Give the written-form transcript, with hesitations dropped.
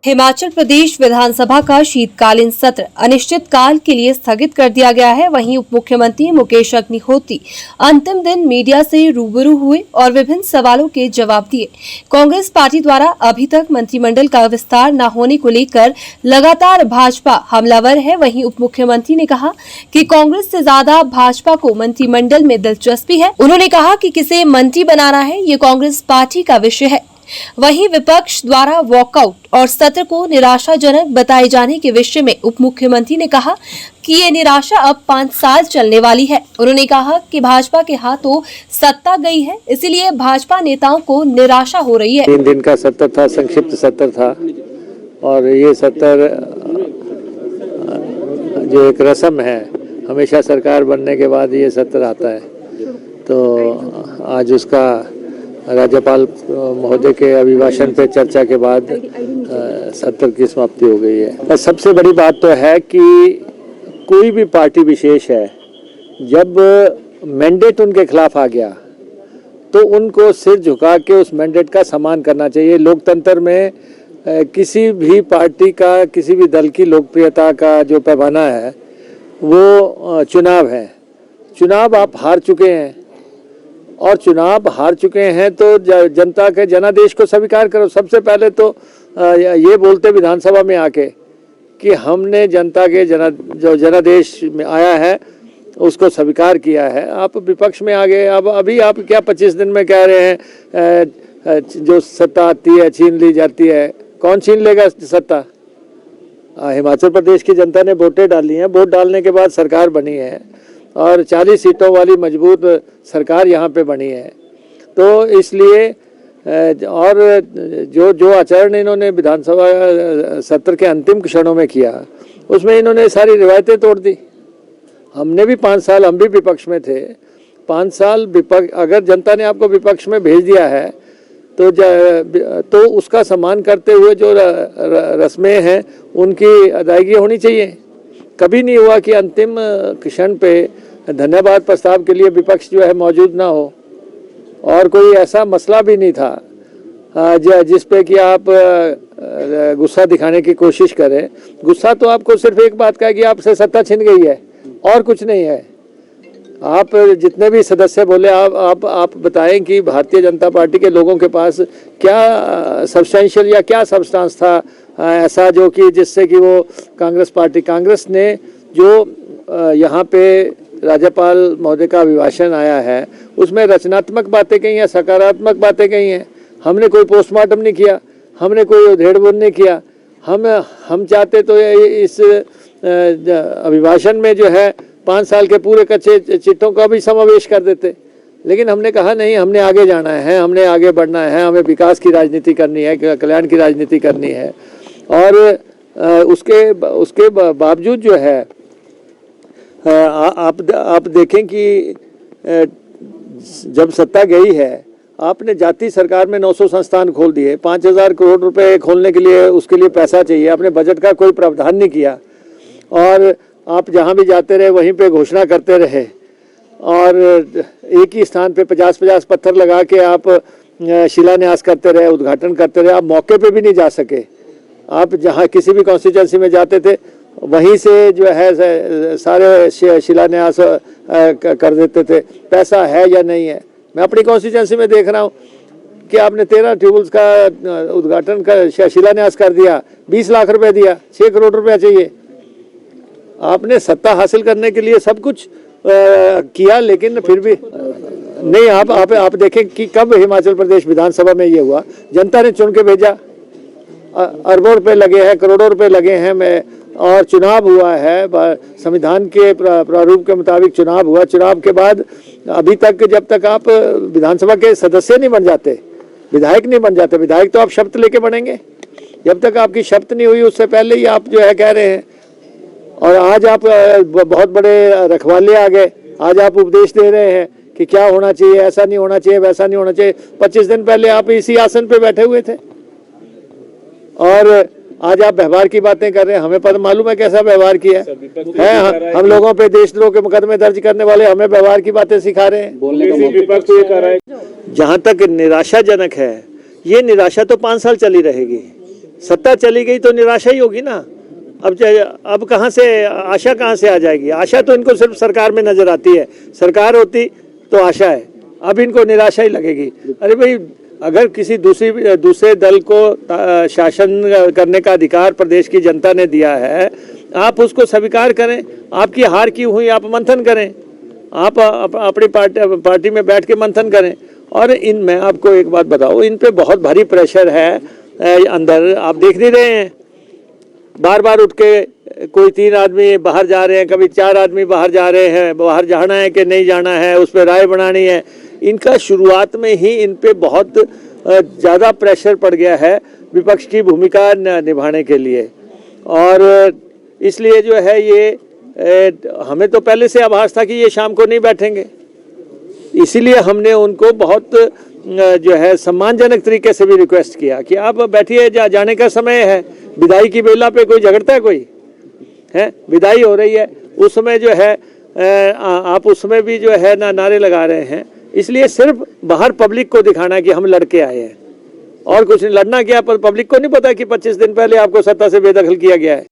हिमाचल प्रदेश विधानसभा का शीतकालीन सत्र अनिश्चितकाल के लिए स्थगित कर दिया गया है। वहीं उप मुख्यमंत्री मुकेश अग्निहोत्री अंतिम दिन मीडिया से रूबरू हुए और विभिन्न सवालों के जवाब दिए। कांग्रेस पार्टी द्वारा अभी तक मंत्रिमंडल का विस्तार न होने को लेकर लगातार भाजपा हमलावर है। वहीं उप मुख्यमंत्री ने कहा कि कांग्रेस से ज्यादा भाजपा को मंत्रिमंडल में दिलचस्पी है। उन्होंने कहा कि किसे मंत्री बनाना है, ये कांग्रेस पार्टी का विषय है। वहीं विपक्ष द्वारा वॉकआउट और सत्र को निराशाजनक बताए जाने के विषय में उप मुख्यमंत्री ने कहा कि ये निराशा अब 5 साल चलने वाली है। उन्होंने कहा कि भाजपा के हाथों सत्ता गई है, इसलिए भाजपा नेताओं को निराशा हो रही है। 3 दिन का सत्र था, संक्षिप्त सत्र था और ये सत्र जो एक रस्म है, हमेशा सरकार बनने के बाद ये सत्र आता है, तो आज उसका राज्यपाल महोदय के अभिभाषण पे चर्चा के बाद सत्र की समाप्ति हो गई है। सबसे बड़ी बात तो है कि कोई भी पार्टी विशेष है, जब मैंडेट उनके खिलाफ आ गया तो उनको सिर झुका के उस मैंडेट का सम्मान करना चाहिए। लोकतंत्र में किसी भी पार्टी का, किसी भी दल की लोकप्रियता का जो पैमाना है वो चुनाव है। चुनाव आप हार चुके हैं और चुनाव हार चुके हैं तो जनता के जनादेश को स्वीकार करो। सबसे पहले तो ये बोलते विधानसभा में आके कि हमने जनता के जो जनादेश में आया है उसको स्वीकार किया है। आप विपक्ष में आ गए। अब अभी आप क्या 25 दिन में कह रहे हैं जो सत्ता आती है छीन ली जाती है। कौन छीन लेगा सत्ता? हिमाचल प्रदेश की जनता ने वोटें डाली हैं। वोट डालने के बाद सरकार बनी है और 40 सीटों वाली मजबूत सरकार यहाँ पे बनी है। तो इसलिए और जो आचरण इन्होंने विधानसभा सत्र के अंतिम क्षणों में किया, उसमें इन्होंने सारी रिवायतें तोड़ दी। हमने भी 5 साल, हम भी विपक्ष में थे। 5 साल विपक्ष, अगर जनता ने आपको विपक्ष में भेज दिया है तो उसका सम्मान करते हुए जो रस्में हैं उनकी अदायगी होनी चाहिए। कभी नहीं हुआ कि अंतिम क्षण पे धन्यवाद प्रस्ताव के लिए विपक्ष जो है मौजूद ना हो, और कोई ऐसा मसला भी नहीं था जिस पे कि आप गुस्सा दिखाने की कोशिश करें। गुस्सा तो आपको सिर्फ एक बात का है कि आपसे सत्ता छिन गई है और कुछ नहीं है। आप जितने भी सदस्य बोले, आप बताएं कि भारतीय जनता पार्टी के लोगों के पास क्या सब्सटेंशियल या क्या सब्सटेंस था ऐसा जो कि जिससे कि वो कांग्रेस ने जो यहाँ पे राज्यपाल महोदय का अभिभाषण आया है उसमें रचनात्मक बातें कही हैं, सकारात्मक बातें कही हैं। हमने कोई पोस्टमार्टम नहीं किया, हमने कोई उधेड़-बुन नहीं किया। हम चाहते तो इस अभिभाषण में जो है 5 साल के पूरे कच्चे चिट्ठों का भी समावेश कर देते, लेकिन हमने कहा नहीं, हमने आगे जाना है, हमने आगे बढ़ना है, हमें विकास की राजनीति करनी है, कल्याण की राजनीति करनी है। और उसके बावजूद जो है आप देखें कि जब सत्ता गई है, आपने जाति सरकार में 900 संस्थान खोल दिए। 5000 करोड़ रुपए खोलने के लिए उसके लिए पैसा चाहिए। आपने बजट का कोई प्रावधान नहीं किया और आप जहाँ भी जाते रहे वहीं पे घोषणा करते रहे और एक ही स्थान पे 50-50 पत्थर लगा के आप शिलान्यास करते रहे, उद्घाटन करते रहे। आप मौके पे भी नहीं जा सके। आप जहाँ किसी भी कॉन्स्टिट्यूंसी में जाते थे वहीं से जो है सारे शिलान्यास कर देते थे। पैसा है या नहीं है? मैं अपनी कॉन्स्टिट्यूंसी में देख रहा हूँ कि आपने 13 ट्यूबवेल्स का उद्घाटन कर शिलान्यास कर दिया, 20 लाख रुपए दिया, 6 करोड़ रुपया चाहिए। आपने सत्ता हासिल करने के लिए सब कुछ किया, लेकिन फिर भी नहीं। आप देखें कि कब हिमाचल प्रदेश विधानसभा में ये हुआ, जनता ने चुन के भेजा। अरबों रुपए लगे हैं, करोड़ों रुपए लगे हैं और चुनाव हुआ है। संविधान के प्रारूप के मुताबिक चुनाव हुआ। चुनाव के बाद अभी तक जब तक आप विधानसभा के सदस्य नहीं बन जाते, विधायक नहीं बन जाते, विधायक तो आप शपथ लेके बनेंगे, जब तक आपकी शपथ नहीं हुई उससे पहले ही आप जो है कह रहे हैं। और आज आप बहुत बड़े रखवाले आ गए। आज आप उपदेश दे रहे हैं कि क्या होना चाहिए, ऐसा नहीं होना चाहिए, वैसा नहीं होना चाहिए। 25 दिन पहले आप इसी आसन पे बैठे हुए थे और आज आप व्यवहार की बातें कर रहे हैं। हमें पता मालूम है कैसा व्यवहार किया है। हम लोगों पे देशद्रोह के मुकदमे दर्ज करने वाले हमें व्यवहार की बातें सिखा रहे हैं। जहाँ तक निराशाजनक है, ये निराशा तो 5 साल चली रहेगी। सत्ता चली गई तो निराशा ही होगी ना। अब कहाँ से आशा कहाँ से आ जाएगी? आशा तो इनको सिर्फ सरकार में नजर आती है, सरकार होती तो आशा है, अब इनको निराशा ही लगेगी। अरे भाई, अगर किसी दूसरे दल को शासन करने का अधिकार प्रदेश की जनता ने दिया है, आप उसको स्वीकार करें। आपकी हार क्यों हुई, आप मंथन करें, आप अपनी पार्टी में बैठ के मंथन करें। और मैं आपको एक बात बताऊं, इन पे बहुत भारी प्रेशर है अंदर, आप देख नहीं रहे हैं? बार बार उठ के कोई 3 आदमी बाहर जा रहे हैं, कभी 4 आदमी बाहर जा रहे हैं, बाहर जाना है कि नहीं जाना है, उस पर राय बनानी है। इनका शुरुआत में ही इन पे बहुत ज़्यादा प्रेशर पड़ गया है विपक्ष की भूमिका निभाने के लिए। और इसलिए जो है ये हमें तो पहले से आभास था कि ये शाम को नहीं बैठेंगे, इसीलिए हमने उनको बहुत जो है सम्मानजनक तरीके से भी रिक्वेस्ट किया कि आप बैठिए, जाने का समय है। विदाई की बेला पे कोई झगड़ता है? कोई है? विदाई हो रही है, उस समय जो है आप उसमें भी जो है ना नारे लगा रहे हैं। इसलिए सिर्फ बाहर पब्लिक को दिखाना कि हम लड़के आए हैं, और कुछ नहीं। लड़ना क्या, पर पब्लिक को नहीं पता कि 25 दिन पहले आपको सत्ता से बेदखल किया गया है।